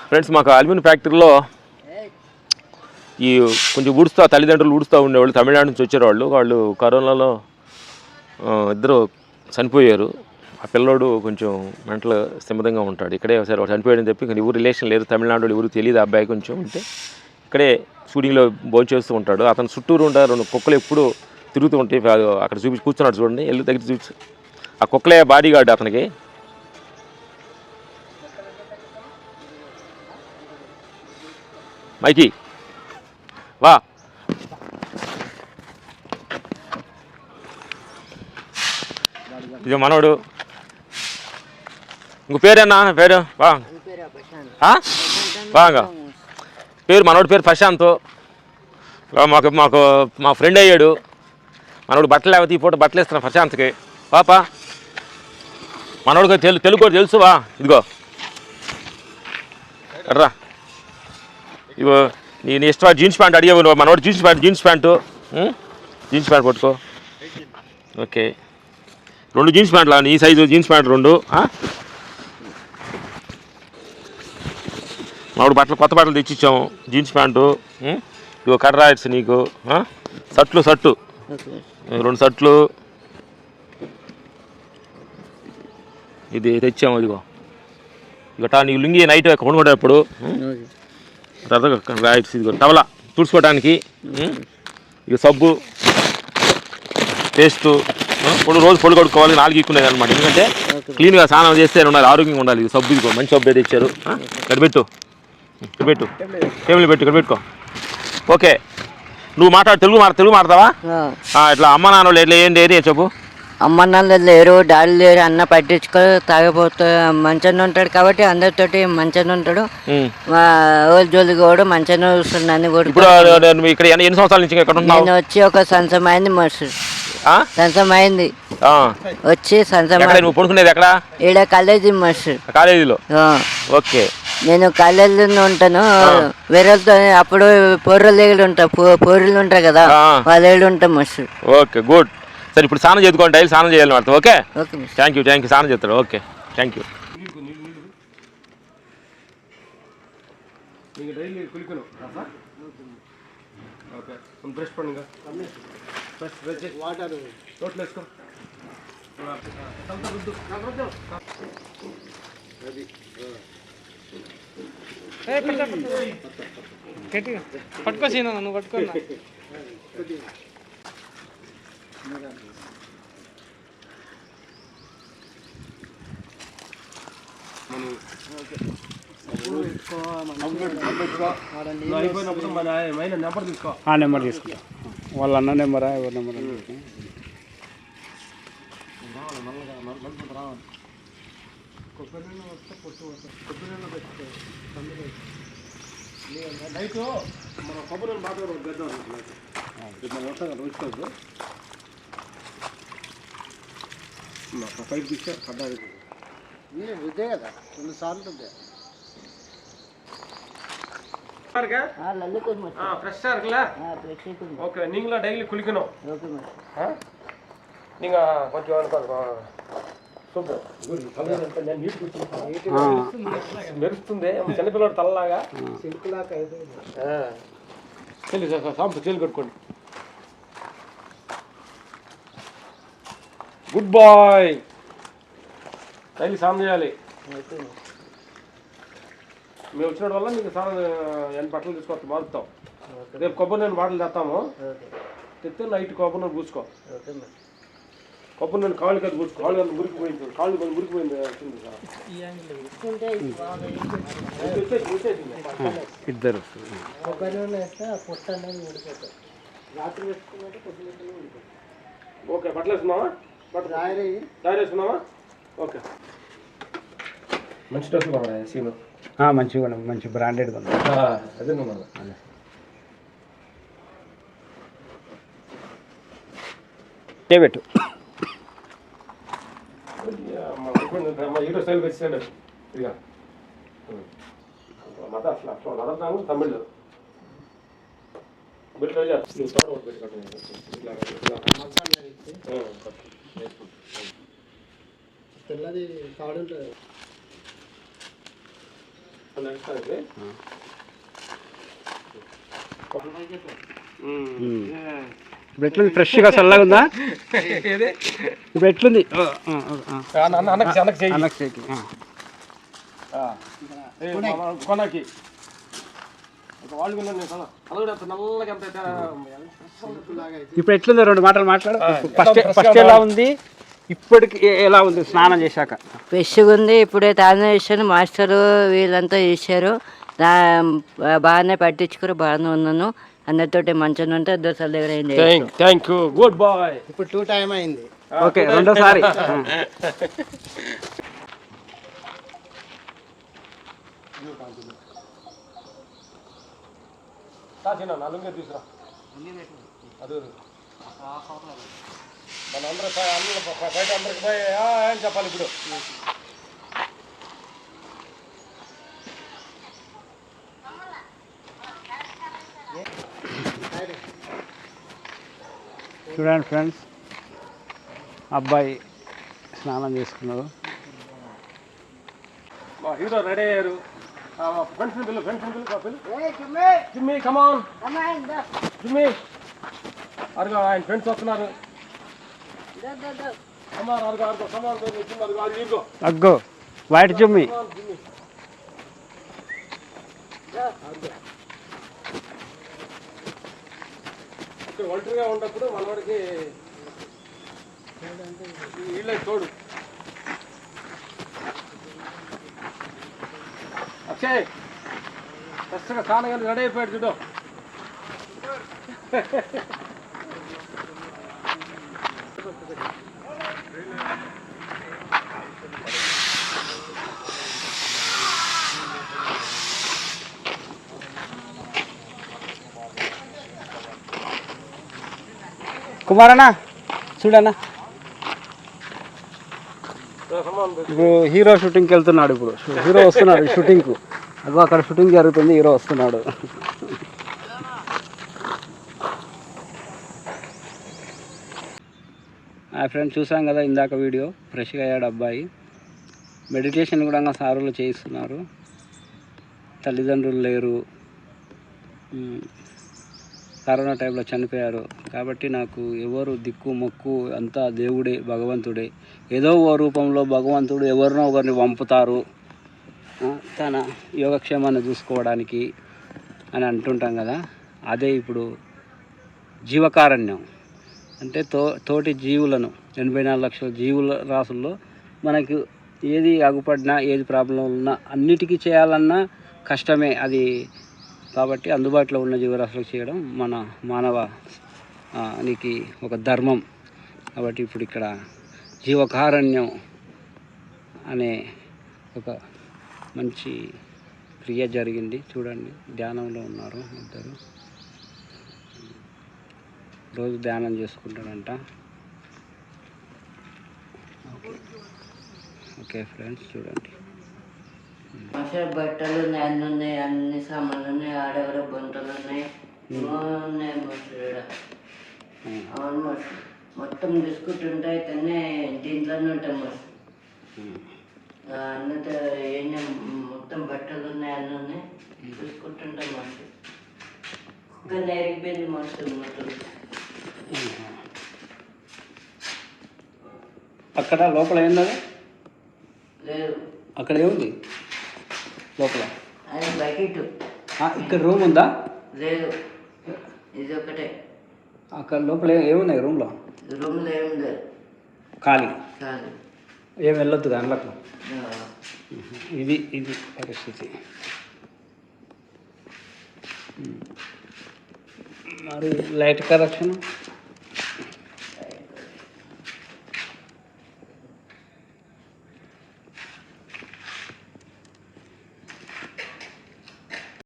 Friends మాకు aluminium ఫ్యాక్టరీలో ఈ కొంచెం తల్లిదండ్రులు ఊడుస్తూ ఉండేవాళ్ళు, తమిళనాడు నుంచి వచ్చేవాళ్ళు. వాళ్ళు కరోనాలో ఇద్దరు చనిపోయారు. ఆ పిల్లోడు కొంచెం మెంటల్ స్థిమితంగా ఉంటాడు. ఇక్కడే సరే వాడు చనిపోయాడని చెప్పి ఇంకా ఎవరు రిలేషన్ లేరు, తమిళనాడు ఎవరు తెలియదు. అబ్బాయి కొంచెం ఉంటే ఇక్కడే షూటింగ్లో భోంచేస్తూ ఉంటాడు. అతను చుట్టూరు ఉండే 2 కుక్కలు ఎప్పుడు తిరుగుతూ ఉంటాయి. అక్కడ కూర్చున్నాడు చూడండి, దగ్గర చూపించు. ఆ కుక్కలే బాడీ గార్డ్ అతనికి. మైకి వా, ఇది మనోడు. ఇంకో పేరేనా పేరు బాగా పేరు మనోడి పేరు ప్రశాంత్. మాకు మా ఫ్రెండ్ అయ్యాడు మనోడు. బట్టలు లేకపోతే ఈ పూట బట్టలు ఇస్తున్నాను ప్రశాంత్కి. పాప మనోడికి తెలుగు కూడా తెలుసువా? ఇదిగో రా, ఇగో నేను ఇష్టం జీన్స్ ప్యాంట్ అడిగావు మనోడు. జీన్స్ ప్యాంటు పట్టుకో. ఓకే, 2 జీన్స్ ప్యాంట్లు ఈ సైజు జీన్స్ ప్యాంట్ 2. మామిడి బట్టలు కొత్త బట్టలు తెచ్చిచ్చాము. జీన్స్ ప్యాంటు, ఇగో కర్రాయిట్స్ నీకు. షర్ట్లు 2 షర్ట్లు ఇది తెచ్చాము. ఇదిగో నీకు లుంగి నైట్ కొనుక్కోటప్పుడు రైట్స్. ఇదిగో టవలా తుడుచుకోవడానికి. ఇక సబ్బు, పేస్టు. రోజు పొడి కొడుకోవాలి, 4 ఇక్కునేది అనమాట. ఎందుకంటే క్లీన్గా స్నానం చేస్తే ఉండాలి, ఆరోగ్యంగా ఉండాలి. ఇది సబ్బు, ఇదిగో మంచి సబ్బు తెచ్చారు. ఇక్కడ పెట్టు టేబుల్ పెట్టు, ఇక్కడ పెట్టుకో. ఓకే, నువ్వు తెలుగు మాట్లాడతావా? ఇట్లా అమ్మ నాన్న వాళ్ళు ఎట్లా ఏంటి ఏరియా చెప్పు. అమ్మ నాన్న లేరు, డాడీ లేరు, అన్న పట్టించుకో తాగిపోతా మంచిగానే ఉంటాడు కాబట్టి అందరితోటి మంచిగానే ఉంటాడు. మా ఓళ్ళు జోలికి కూడా మంచిగానే చూస్తున్నాను. ఇక్కడ ఎన్ని సంవత్సరాల నుంచి ఇక్కడ ఉన్నావు? నేను వచ్చి ఒక సంవత్సరం అయింది మస్తు. సంవత్సరం అయింది వచ్చి సంవత్సరం. నువ్వు పడుకునేది ఎక్కడ? ఈడ కాలేజీ మస్తు. కాలేజీలో? ఓకే, నేను కాలేజీలో ఉంటాను. వేరేతో అప్పుడు పొర్రెలు ఉంటాయి కదా, వాళ్ళు ఉంటాం మస్తు. Okay, good. సరే, ఇప్పుడు స్నానం చేసుకోండి, డైలీ స్నానం చేయాలి మాట. Okay, thank you. స్నానం చేస్తాడు. Okay, thank you. బ్రష్ பண்ணுங்க, వాటర్ రోట్లో వేసుకో. పట్టుకో సీనా, నువ్వు పట్టుకున్నా. నెంబర్ తీసుకుంటా. వాళ్ళ అన్న నెంబరా, ఎవరి నెంబర్? నైట్ మన కొబ్బరి మాట్లాడడం పెద్దాం రోజుకోవచ్చు. పైకి తీస్తే పడ్డాది ఇదే కదా, 2 సార్లు ஃப்ரெஷ்ஷாக இருக்குல்ல? ஓகே, நீங்களும் டெய்லி குளிக்கணும். நீங்கள் கொஞ்சம் మెరుస్తుంది చిన్నపిల్లడు తలలాగా. చెల్లి కట్టుకోండి. Good bye. డైలీ స్నానం చేయాలి. మేము వచ్చిన వల్ల మీకు స్నానం ఎన్ని బట్టలు తీసుకొస్తా మారుతాం. రేపు కొబ్బరి నేను బాటలు తెస్తాము. తెస్తే నైట్ కొబ్బరి నూనె పూసుకో. కొబ్బరి నూనె కాళ్ళు కదా పూసుకో. కాళ్ళు కదా మురికిపోయింది, కాళ్ళు కొంచెం మురికిపోయింది. ఇద్దరు కొబ్బరి నూనె వేస్తే పొట్ట అనేది ఊడిపోతుంది. రాత్రి వేసుకున్నట్టు పొద్దున ఊడిపోతుంది. ఓకే, బట్టలు వేసుకున్నావా? తయారు వేసుకున్నావా? ఓకే, మంచి డ్రెస్ కొన్నాడా సీను? మంచిగా మంచి బ్రాండెడ్ కొన్నా. అదే పెట్టు. హీరో స్టైల్ వచ్చాడు. ఇక తమిళ్ తెల్లది కాడు ఉంటుంది. ఇప్పుడు ఎట్లుంది? ఫ్రెష్గా చల్లగా ఉందా? ఇప్పుడు ఎట్లుంది? ఇప్పుడు ఎట్లుంది? 2 మాటలు మాట్లాడు. ఫస్ట్ ఎలా ఉంది, ఇప్పటికి ఎలా ఉంది స్నానం చేశాక? ఫ్రెష్గా ఉంది. ఇప్పుడే తానే చేశాను. మాస్టరు వీళ్ళంతా చేశారు. బాగానే పట్టించుకుని బాగానే ఉన్నాను. అందరితోటి మంచిగా ఉంటే దోశల దగ్గర ఏం చేయాలి. Thank you, good boy. ఇప్పుడు 2 టైం అయింది. ఓకే, రెండోసారి. చెప్పాలి ఇప్పుడు. చూడండి ఫ్రెండ్స్, అబ్బాయి స్నానం చేసుకున్నారు. మా హీరో రెడీ అయ్యారు. ఫ్రెండ్స్ పిల్లలు జిమ్మి కమాన్ జిమ్మి అరుగు ఆయన ఫ్రెండ్స్ వస్తున్నారు. అగ్గో వైట్ చుమ్మి. ఒంటరిగా ఉన్నప్పుడు మనవాడికి వీళ్ళే తోడు. అక్షయ్ కష్టంగా స్నానం కానీ రెడీ అయిపోయాడు చూడు. కుమారన్న చూడన్నా, ఇప్పుడు హీరో షూటింగ్కి వెళ్తున్నాడు. ఇప్పుడు హీరో వస్తున్నాడు షూటింగ్కు. అగో అక్కడ షూటింగ్ జరుగుతుంది, హీరో వస్తున్నాడు. ఫ్రెండ్స్ చూసాం కదా ఇందాక వీడియో. ఫ్రెష్గా అయ్యాడు అబ్బాయి. మెడిటేషన్ కూడా సారులు చేయిస్తున్నారు. తల్లిదండ్రులు లేరు, కరోనా టైంలో చనిపోయారు. కాబట్టి నాకు ఎవరు దిక్కు మొక్కు అంతా దేవుడే, భగవంతుడే. ఏదో ఓ రూపంలో భగవంతుడు ఎవరినో ఒకరిని పంపుతారు తన యోగక్షేమాన్ని చూసుకోవడానికి అని అంటుంటాం కదా. అదే ఇప్పుడు జీవకారణ్యం అంటే తోటి జీవులను 84 లక్షల జీవుల రాసుల్లో మనకు ఏది అగుపడినా, ఏది ప్రాబ్లం ఉన్నా అన్నిటికీ చేయాలన్నా కష్టమే అది. కాబట్టి అందుబాటులో ఉన్న జీవరాశులకు చేయడం మన మానవానికి ఒక ధర్మం. కాబట్టి ఇప్పుడు ఇక్కడ జీవకారణ్యం అనే ఒక మంచి క్రియ జరిగింది. చూడండి, ధ్యానంలో ఉన్నారు ఇద్దరు. రోజు ధ్యానం చేసుకుంటాడంట. ఓకే ఫ్రెండ్స్ చూడండి. బట్టలు ఉన్నాయి, అన్నీ ఉన్నాయి, అన్ని సామాన్లు ఉన్నాయి. ఆడెవరో బొంతలు ఉన్నాయి, ఉన్నాయి మనుషులు. అవును మనుషులు మొత్తం చూసుకుంటుంటే అయితేనే దీంట్లోనే ఉంటాం మనుషులు. అన్నతో ఏం మొత్తం బట్టలు ఉన్నాయి, అన్నీ ఉన్నాయి, చూసుకుంటుంటాం మనుషులు. ఇంకా నేరిపోయింది మనుషులు మొత్తం. అక్కడ లోపల ఏంటది? లేదు, అక్కడ ఏముంది లోపల? అది బకెట్. ఇక్కడ రూమ్ ఉందా? లేదు, ఇది ఒకటే. అక్కడ లోపల ఏమున్నాయి రూమ్లో? రూమ్లో ఏమి లేదు, ఖాళీ. కాదు, ఏం వెళ్ళొద్దు దాంట్లోకి. ఇది పరిస్థితి. మరి లైట్ కరెక్షన్